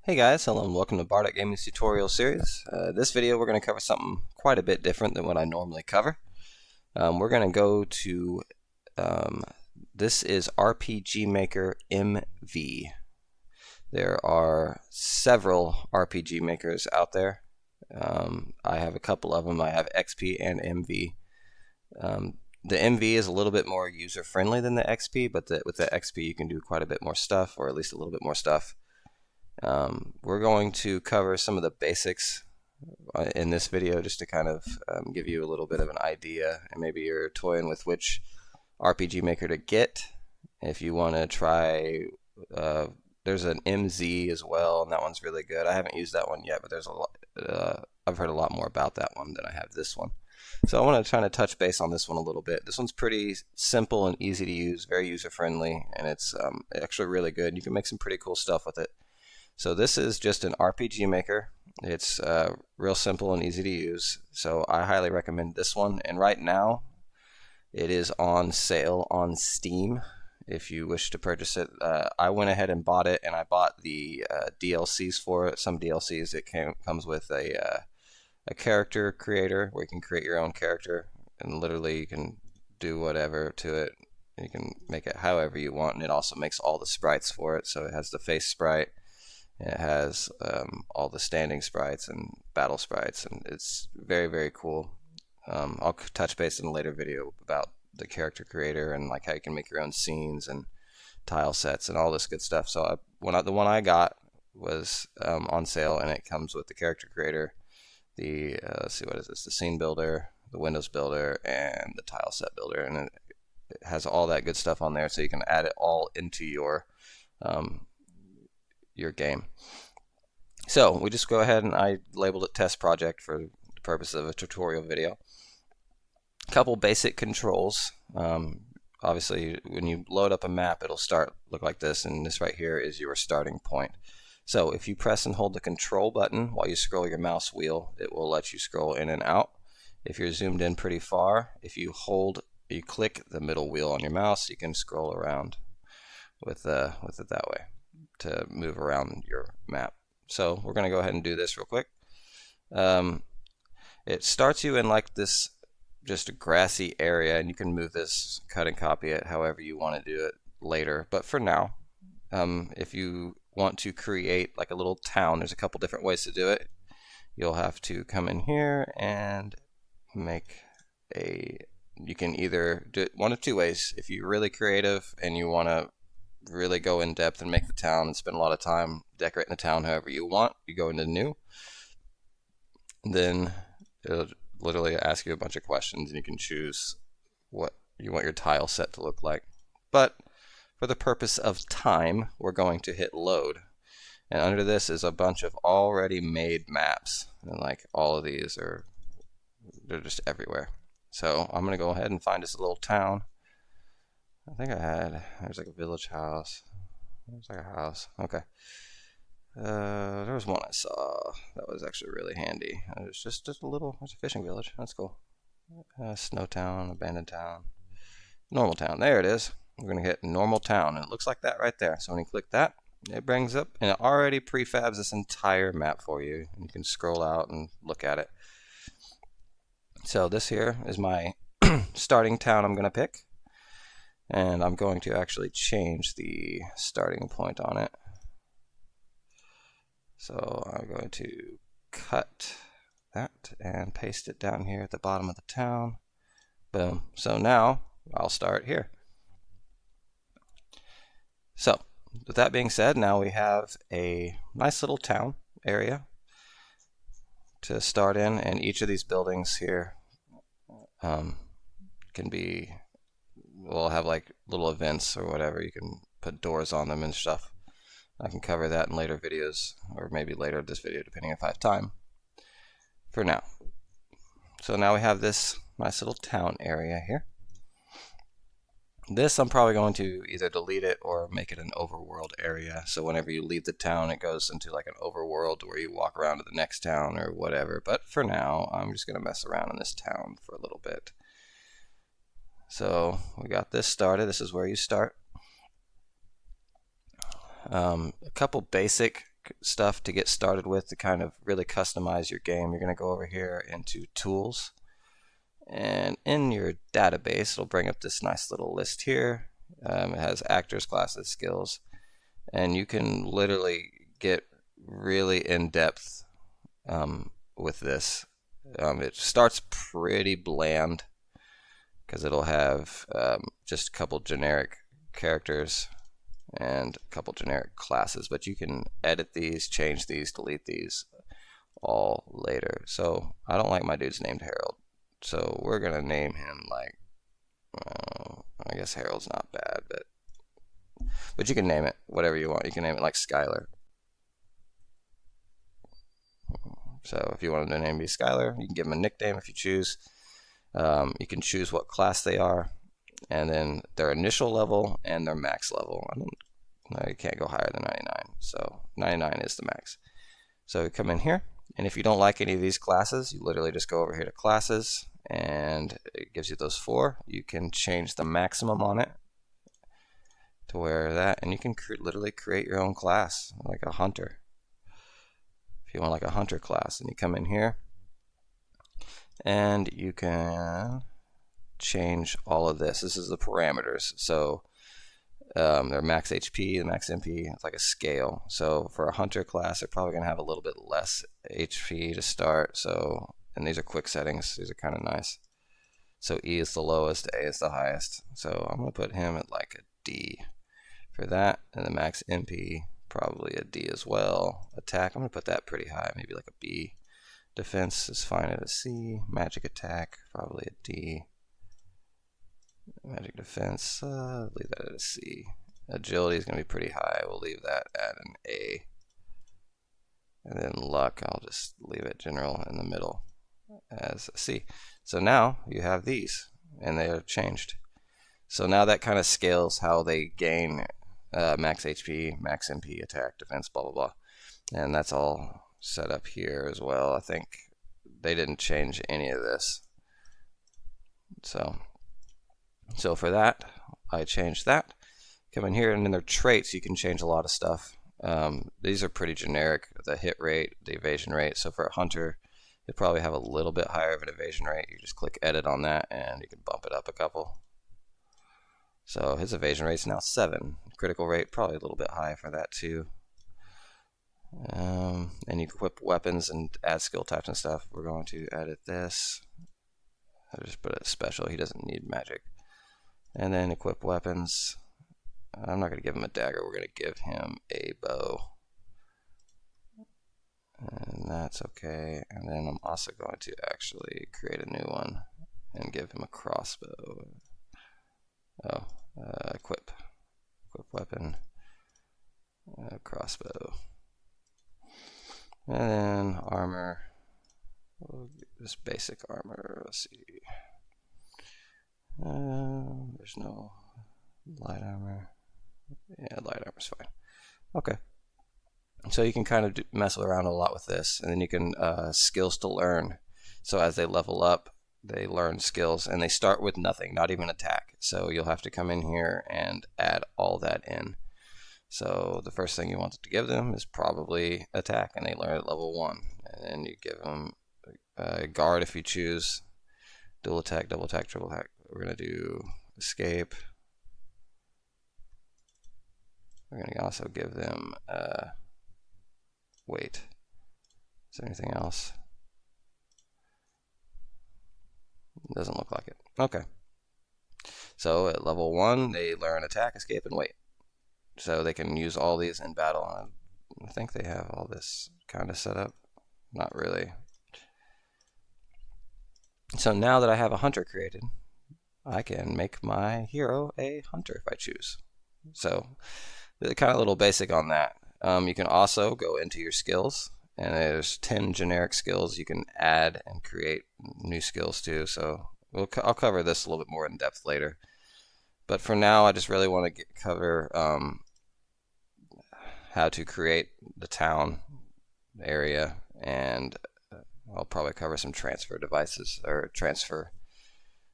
Hey guys, hello and welcome to Bardock Gaming's tutorial series. This video we're going to cover something quite a bit different than what I normally cover. We're going to go to, this is RPG Maker MV. There are several RPG makers out there. I have a couple of them. I have XP and MV. The MV is a little bit more user friendly than the XP, but with the XP you can do quite a bit more stuff, or at least a little bit more stuff. We're going to cover some of the basics in this video just to kind of give you a little bit of an idea, and maybe you're toying with which RPG maker to get. If you want to try, there's an MZ as well, and that one's really good. I haven't used that one yet, but there's a lot. I've heard a lot more about that one than I have this one. So I want to try to touch base on this one a little bit. This one's pretty simple and easy to use, very user friendly, and it's actually really good. You can make some pretty cool stuff with it. So this is just an RPG maker. It's real simple and easy to use. So I highly recommend this one. And right now, it is on sale on Steam. If you wish to purchase it, I went ahead and bought it, and I bought the DLCs for it. Some DLCs it comes with a character creator where you can create your own character, and literally you can do whatever to it. You can make it however you want, and it also makes all the sprites for it. So it has the face sprite. It has all the standing sprites and battle sprites, and it's very, very cool. I'll touch base in a later video about the character creator and like how you can make your own scenes and tile sets and all this good stuff. So the one I got was on sale, and it comes with the character creator, the let's see, what is this? The scene builder, the windows builder, and the tile set builder, and it has all that good stuff on there, so you can add it all into your game. So we just go ahead, and I labeled it test project for the purpose of a tutorial video. A couple basic controls. Obviously when you load up a map, it'll look like this, and this right here is your starting point. So if you press and hold the control button while you scroll your mouse wheel, it will let you scroll in and out. If you're zoomed in pretty far, if you click the middle wheel on your mouse, you can scroll around with it that way to move around your map. So we're going to go ahead and do this real quick. It starts you in like this just a grassy area, and you can move this, cut and copy it however you want to do it later. But for now, if you want to create like a little town, there's a couple different ways to do it. You'll have to come in here and you can either do it one of two ways. If you're really creative and you want to really go in depth and make the town and spend a lot of time decorating the town however you want, you go into new, then it'll literally ask you a bunch of questions, and you can choose what you want your tile set to look like. But for the purpose of time, we're going to hit load, and under this is a bunch of already made maps, and like all of these they're just everywhere. So I'm gonna go ahead and find this little town. I think there's like a village house. There's like a house. Okay. There was one I saw that was actually really handy. It's just a fishing village. That's cool. Snow town, abandoned town, normal town. There it is. We're going to hit normal town, and it looks like that right there. So when you click that, it brings up, and it already prefabs this entire map for you. And you can scroll out and look at it. So this here is my starting town I'm going to pick. And I'm going to actually change the starting point on it. So I'm going to cut that and paste it down here at the bottom of the town. Boom. So now I'll start here. So with that being said, now we have a nice little town area to start in, and each of these buildings here will have like little events or whatever. You can put doors on them and stuff. I can cover that in later videos, or maybe later this video, depending if I have time. For now. So now we have this nice little town area here. This I'm probably going to either delete it or make it an overworld area. So whenever you leave the town, it goes into like an overworld where you walk around to the next town or whatever. But for now, I'm just going to mess around in this town for a little bit. So we got this started. This is where you start. A couple basic stuff to get started with to kind of really customize your game, you're going to go over here into Tools, and in your database it'll bring up this nice little list here. It has actors, classes, skills, and you can literally get really in-depth with this. It starts pretty bland because it'll have just a couple generic characters and a couple generic classes, but you can edit these, change these, delete these all later. So I don't like my dude's named Harold, so we're gonna name him like I guess Harold's not bad, but you can name it whatever you want. You can name it like Skylar. So if you wanted to name me Skylar, you can give them a nickname if you choose. You can choose what class they are, and then their initial level and their max level. You can't go higher than 99, so 99 is the max. So you come in here, and if you don't like any of these classes, you literally just go over here to classes, and it gives you those 4. You can change the maximum on it to where that, and you can literally create your own class, like a hunter. If you want like a hunter class, and you come in here, and you can change all of this. This is the parameters. So their max HP, the max MP, it's like a scale. So for a hunter class, they're probably going to have a little bit less HP to start. So, and these are quick settings. These are kind of nice. So E is the lowest, A is the highest. So I'm going to put him at like a D for that, and the max MP probably a D as well. Attack, I'm going to put that pretty high, maybe like a B. Defense is fine at a C. Magic attack, probably a D. Magic defense, leave that at a C. Agility is going to be pretty high. We'll leave that at an A. And then luck, I'll just leave it general in the middle as a C. So now you have these, and they are changed. So now that kind of scales how they gain max HP, max MP, attack, defense, blah, blah, blah. And that's all set up here as well. I think they didn't change any of this. So for that, I changed that. Come in here, and in their traits, you can change a lot of stuff. These are pretty generic, the hit rate, the evasion rate. So for a hunter, you'll probably have a little bit higher of an evasion rate. You just click edit on that, and you can bump it up a couple. So his evasion rate's now 7. Critical rate, probably a little bit high for that too. And you equip weapons and add skill types and stuff. We're going to edit this. I just put it special. He doesn't need magic. And then equip weapons. I'm not going to give him a dagger. We're going to give him a bow. And that's okay. And then I'm also going to actually create a new one and give him a crossbow. Equip weapon, crossbow. And then armor. Just basic armor. Let's see. There's no light armor. Yeah, light armor's fine. Okay. So you can kind of mess around a lot with this, and then you can skills to learn. So as they level up, they learn skills, and they start with nothing, not even attack. So you'll have to come in here and add all that in. So the first thing you want to give them is probably attack, and they learn at level 1. And then you give them guard if you choose, dual attack, double attack, triple attack. We're going to do escape. We're going to also give them wait. Is there anything else? Doesn't look like it. Okay. So at level 1, they learn attack, escape, and wait. So they can use all these in battle. I think they have all this kind of set up. Not really. So now that I have a hunter created, I can make my hero a hunter if I choose. So kind of a little basic on that. You can also go into your skills, and there's 10 generic skills you can add and create new skills too. So I'll cover this a little bit more in depth later. But for now, I just really want to cover how to create the town area, and I'll probably cover some transfer devices or transfer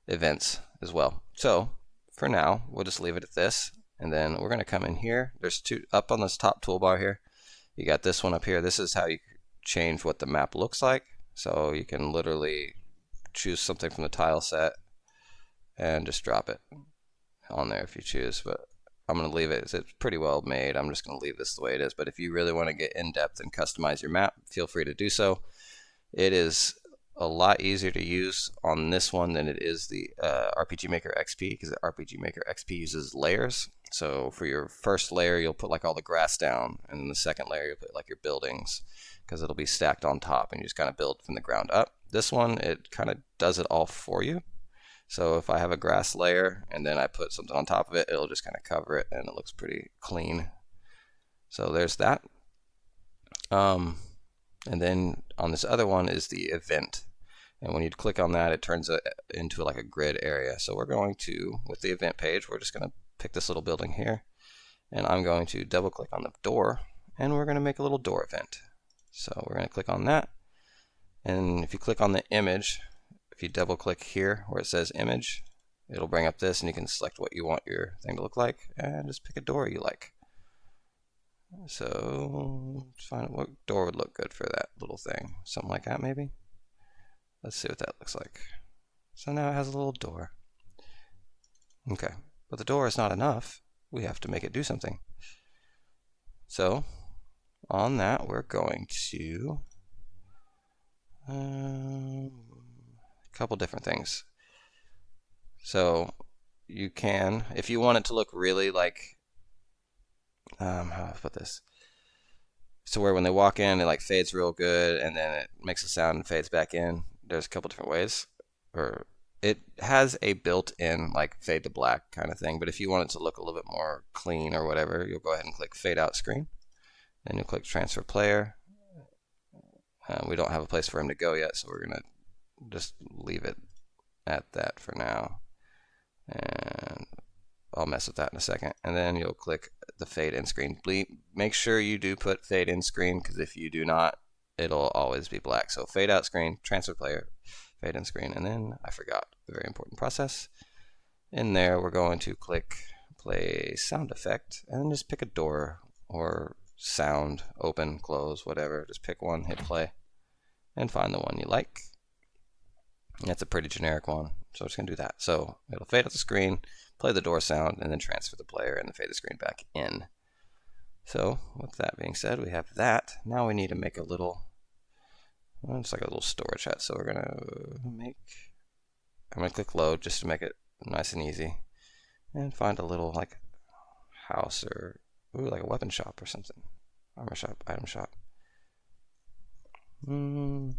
events as well. So for now, we'll just leave it at this, and then we're going to come in here. There's two up on this top toolbar here. You got this one up here. This is how you change what the map looks like. So you can literally choose something from the tile set and just drop it on there if you choose, but I'm going to leave it. It's pretty well made. I'm just going to leave this the way it is, but if you really want to get in depth and customize your map, feel free to do so. It is a lot easier to use on this one than it is the RPG Maker XP, because the RPG Maker XP uses layers. So for your first layer, you'll put like all the grass down, and then the second layer, you'll put like your buildings, because it'll be stacked on top, and you just kind of build from the ground up. This one, it kind of does it all for you. So if I have a grass layer and then I put something on top of it, it'll just kind of cover it, and it looks pretty clean. So there's that. And then on this other one is the event. And when you click on that, it turns it into like a grid area. So we're going to, with the event page, we're just going to pick this little building here. And I'm going to double click on the door, and we're going to make a little door event. So we're going to click on that. And if you click on the image, if you double click here where it says image, it'll bring up this, and you can select what you want your thing to look like, and just pick a door you like. So let's find out what door would look good for that little thing. Something like that maybe. Let's see what that looks like. So now it has a little door. Okay, but the door is not enough. We have to make it do something. So on that, we're going to a couple different things. So you can, if you want it to look really like, how do I put this? So where when they walk in, it like fades real good, and then it makes a sound and fades back in. There's a couple different ways. Or it has a built-in like fade to black kind of thing, but if you want it to look a little bit more clean or whatever, you'll go ahead and click fade out screen. Then you'll click transfer player. We don't have a place for him to go yet, so we're going to just leave it at that for now. And I'll mess with that in a second. And then you'll click the fade in screen. Make sure you do put fade in screen, because if you do not, it'll always be black. So fade out screen, transfer player, fade in screen, and then I forgot the very important process. In there, we're going to click play sound effect, and then just pick a door or sound, open, close, whatever. Just pick one, hit play, and find the one you like. That's a pretty generic one, so I'm just going to do that. So it'll fade out the screen, play the door sound, and then transfer the player and then fade the screen back in. So with that being said, we have that. Now we need to make a little, well, it's like a little storage hut. So we're going to make, I'm going to click load just to make it nice and easy, and find a little like house or like a weapon shop or something. Armor shop, item shop. We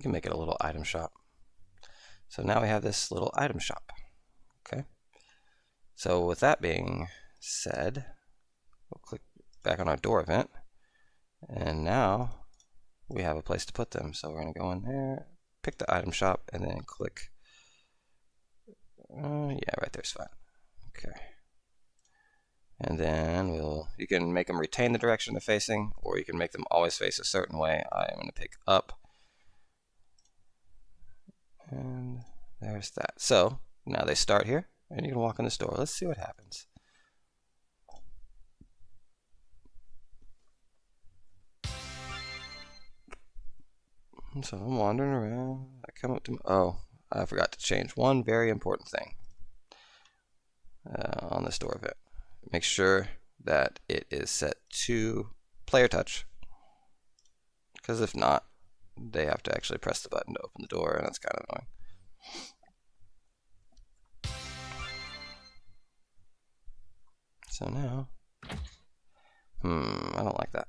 can make it a little item shop. So now we have this little item shop. Okay. So with that being said, we'll click back on our door event, and now we have a place to put them. So we're going to go in there, pick the item shop, and then click. Yeah, right there's fine. Okay. And then you can make them retain the direction they're facing, or you can make them always face a certain way. I am going to pick up. And there's that. So now they start here, and you can walk in this door. Let's see what happens. So I'm wandering around. I come up to, oh, I forgot to change one very important thing on this door event. Make sure that it is set to player touch, because if not, they have to actually press the button to open the door, and that's kind of annoying. So now, I don't like that.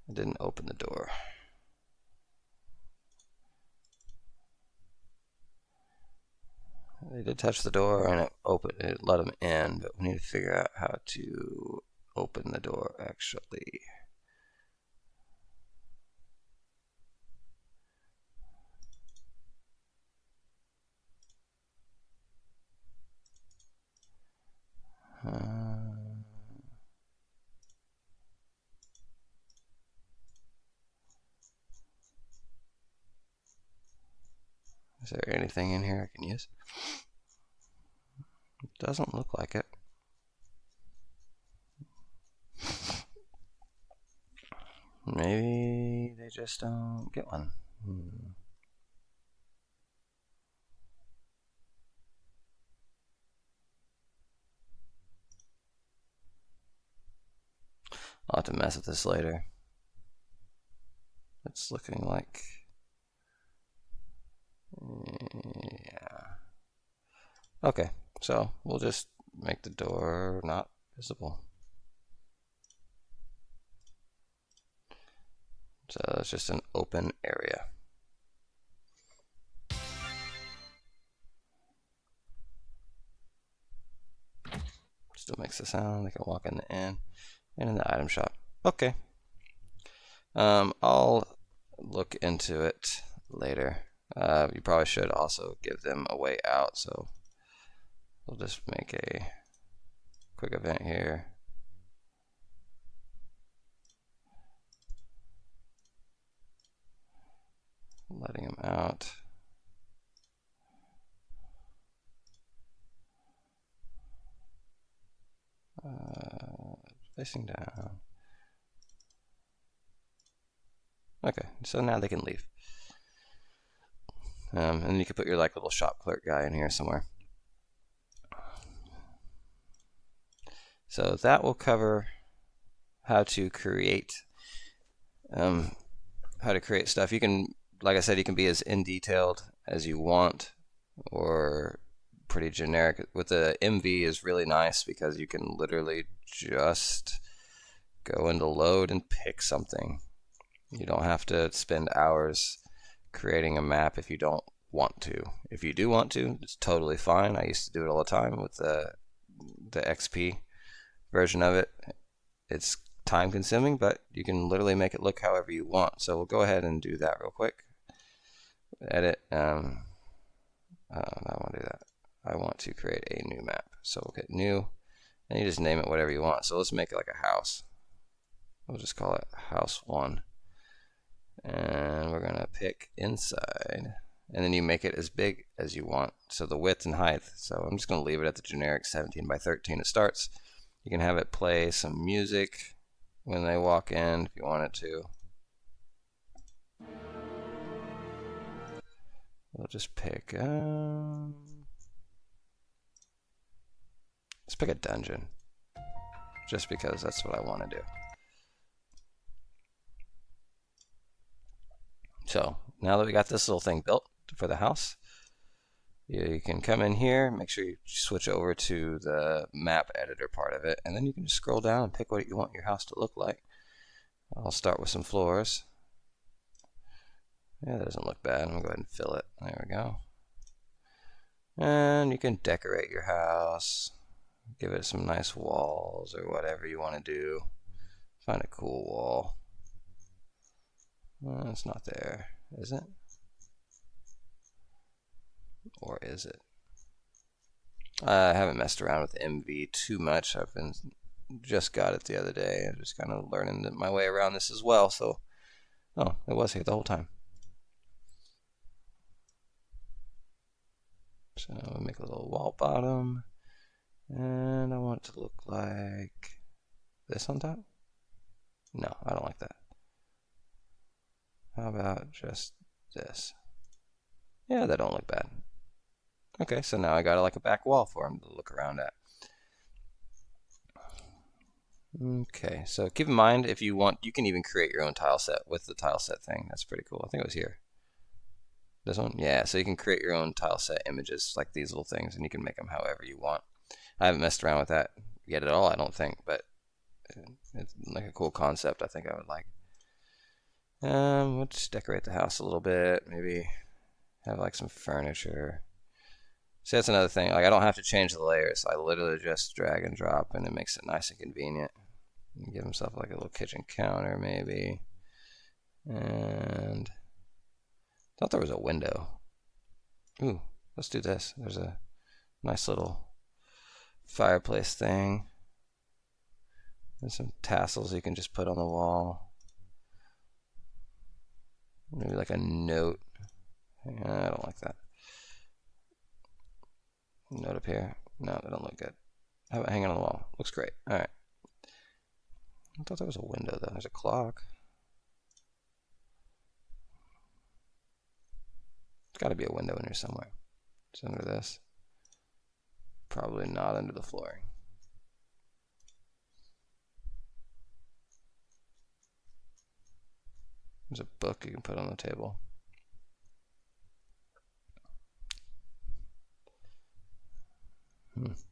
I didn't open the door. They did touch the door, and it let them in, but we need to figure out how to open the door actually. Is there anything in here I can use? It doesn't look like it. Maybe they just don't get one. I'll have to mess with this later. It's looking like, yeah. Okay, so we'll just make the door not visible. So it's just an open area. Still makes a sound. They can walk in the inn and in the item shop. Okay. I'll look into it later. You probably should also give them a way out, so we'll just make a quick event here. Letting them out. Facing down. Okay, so now they can leave. And then you can put your like little shop clerk guy in here somewhere. So that will cover how to create stuff. You can, like I said, you can be as in detailed as you want, or pretty generic. With the MV is really nice because you can literally just go into load and pick something. You don't have to spend hours creating a map if you don't want to. If you do want to, it's totally fine. I used to do it all the time with the XP version of it. It's time consuming, but you can literally make it look however you want. So we'll go ahead and do that real quick. Edit. I don't want to do that. I want to create a new map. So we'll get new, and you just name it whatever you want. So let's make it like a house. We'll just call it house 1. And we're going to pick inside. And then you make it as big as you want. So the width and height. So I'm just going to leave it at the generic 17 by 13 it starts. You can have it play some music when they walk in if you want it to. We'll just pick, let's pick a dungeon. Just because that's what I want to do. So now that we got this little thing built for the house, you can come in here, make sure you switch over to the map editor part of it, and then you can just scroll down and pick what you want your house to look like. I'll start with some floors. Yeah, that doesn't look bad. I'm going to go ahead and fill it. There we go. And you can decorate your house, give it some nice walls or whatever you want to do. Find a cool wall. Well, it's not there, is it? Or is it? I haven't messed around with MV too much. Just got it the other day. I'm just kind of learning my way around this as well. So, oh, it was here the whole time. So I'll make a little wall bottom, and I want it to look like this on top. No, I don't like that. How about just this? Yeah, that don't look bad. Okay, so now I got like a back wall for him to look around at. Okay, so keep in mind if you want, you can even create your own tile set with the tile set thing. That's pretty cool. I think it was here. This one? Yeah, so you can create your own tile set images like these little things, and you can make them however you want. I haven't messed around with that yet at all, I don't think, but it's like a cool concept I think I would like. We'll just decorate the house a little bit, maybe have like some furniture. See, that's another thing. Like, I don't have to change the layers. I literally just drag and drop, and it makes it nice and convenient. You can give himself like a little kitchen counter, maybe. And I thought there was a window. Ooh, let's do this. There's a nice little fireplace thing. There's some tassels you can just put on the wall. Maybe like a note. I don't like that. Note up here. No, they don't look good. How about hanging on the wall? Looks great. Alright. I thought there was a window though. There's a clock. got to be a window in here somewhere. It's under this. Probably not under the flooring. There's a book you can put on the table.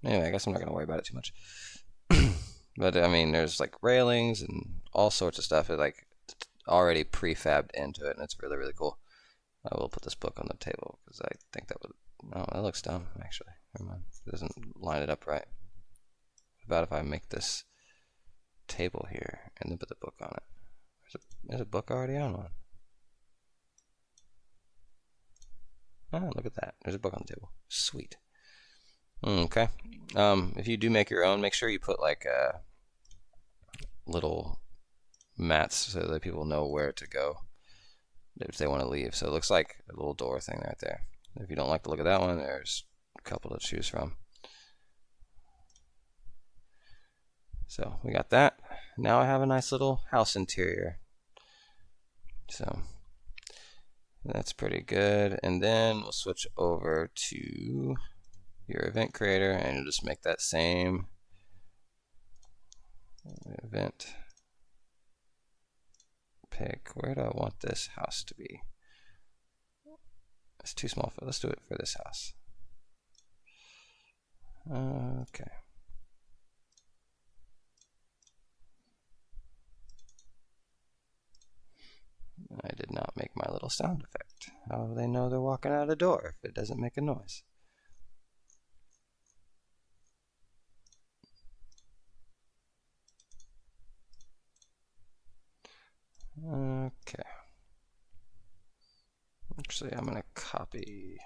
Anyway, I guess I'm not going to worry about it too much. But I mean, there's like railings and all sorts of stuff. It's like already prefabbed into it, and it's really, really cool. I will put this book on the table because I think that would. Oh, that looks dumb, actually. Never mind. It doesn't line it up right. What about if I make this table here and then put the book on it? There's a book already on one. Oh, look at that. There's a book on the table. Sweet. Okay. If you do make your own, make sure you put like little mats so that people know where to go if they want to leave. So it looks like a little door thing right there. If you don't like the look of that one, there's a couple to choose from. So we got that. Now I have a nice little house interior. So that's pretty good. And then we'll switch over to your event creator and you'll just make that same event. Pick, where do I want this house to be? It's too small for, let's do it for this house. Okay. I did not make my little sound effect. How do they know they're walking out a door if it doesn't make a noise? Okay. Actually, I'm going to copy.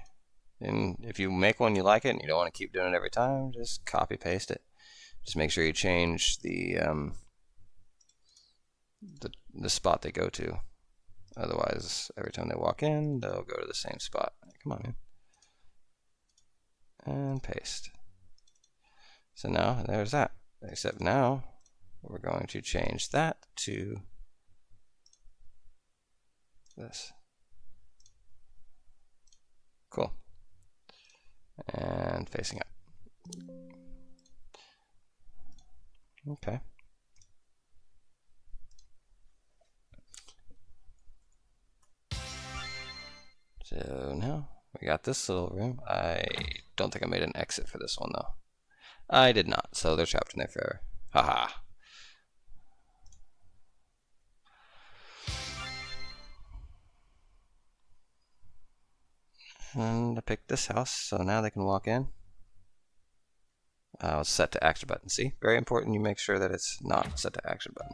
And if you make one you like it and you don't want to keep doing it every time, just copy paste it. Just make sure you change the spot they go to. Otherwise, every time they walk in, they'll go to the same spot. Come on, man. And paste. So now, there's that. Except now, we're going to change that to this. Cool. And facing up. Okay. So now we got this little room. I don't think I made an exit for this one though. I did not, so they're trapped in there forever. Haha. And I picked this house, so now they can walk in. It's set to action button. See, very important you make sure that it's not set to action button.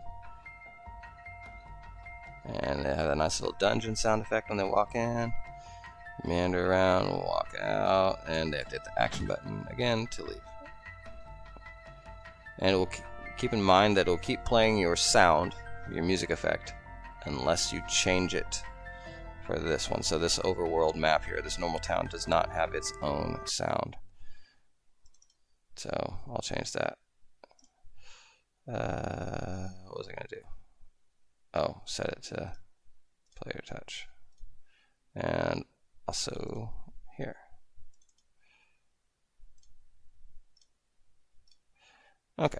And they have a nice little dungeon sound effect when they walk in. Meander around, walk out, and they have to hit the action button again to leave. And it will keep in mind that it will keep playing your sound, your music effect, unless you change it for this one. So this overworld map here, this normal town, does not have its own sound. So I'll change that. What was I going to do? Oh, set it to player touch. And also here. Okay.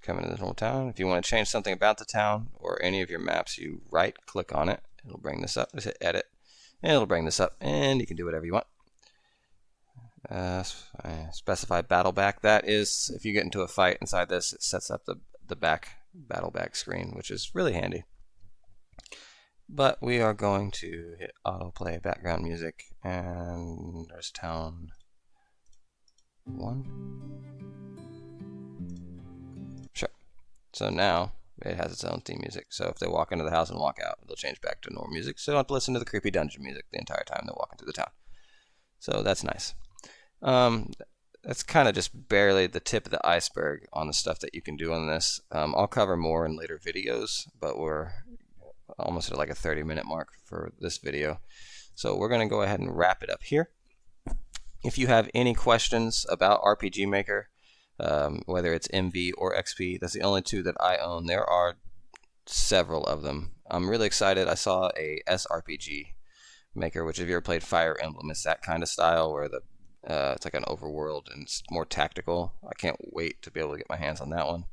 Come into the normal town. If you want to change something about the town or any of your maps, you right click on it. It'll bring this up. Just hit edit. And it'll bring this up. And you can do whatever you want. Specify battle back. That is, if you get into a fight inside this, it sets up the battle back screen, which is really handy. But we are going to hit autoplay background music, and there's town 1. Sure. So now it has its own theme music. So if they walk into the house and walk out, they'll change back to normal music. So they don't have to listen to the creepy dungeon music the entire time they're walking through the town. So that's nice. That's kind of just barely the tip of the iceberg on the stuff that you can do on this. I'll cover more in later videos, but we're almost at like a 30-minute mark for this video. So we're going to go ahead and wrap it up here. If you have any questions about RPG Maker, whether it's MV or XP, that's the only two that I own. There are several of them. I'm really excited. I saw a SRPG Maker, which if you ever played Fire Emblem, it's that kind of style where the it's like an overworld and it's more tactical. I can't wait to be able to get my hands on that one.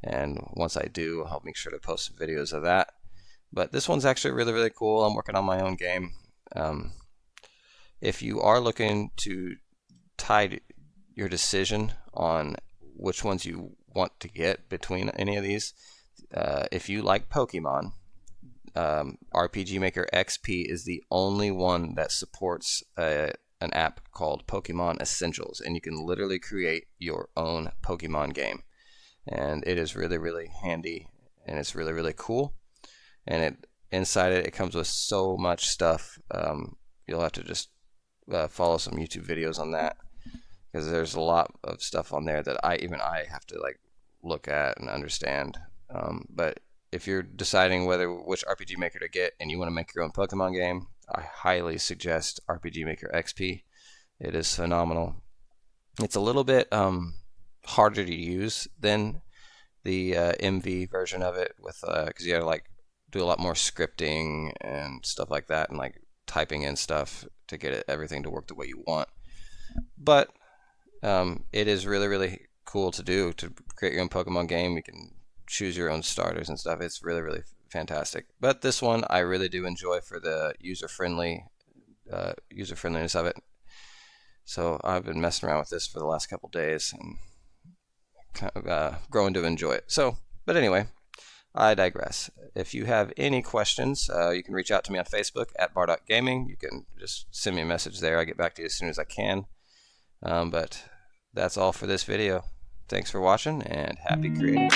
And once I do, I'll make sure to post some videos of that. But this one's actually really, really cool. I'm working on my own game. If you are looking to tie your decision on which ones you want to get between any of these, if you like Pokemon, RPG Maker XP is the only one that supports an app called Pokemon Essentials, and you can literally create your own Pokemon game. And it is really, really handy, and it's really, really cool. And inside it comes with so much stuff. You'll have to just follow some YouTube videos on that, because there's a lot of stuff on there that I have to like look at and understand. But if you're deciding which RPG Maker to get and you want to make your own Pokemon game, I highly suggest RPG Maker XP. It is phenomenal. It's a little bit harder to use than the MV version of it, with because you got to like do a lot more scripting and stuff like that, and like typing in stuff to get everything to work the way you want. But it is really, really cool to do, to create your own Pokemon game. You can choose your own starters and stuff. It's really, really fantastic. But this one I really do enjoy for the user-friendliness of it. So I've been messing around with this for the last couple days and kind of growing to enjoy it. But anyway, I digress. If you have any questions, you can reach out to me on Facebook at bar.gaming. You can just send me a message there. I get back to you as soon as I can. But that's all for this video. Thanks for watching, and happy creating.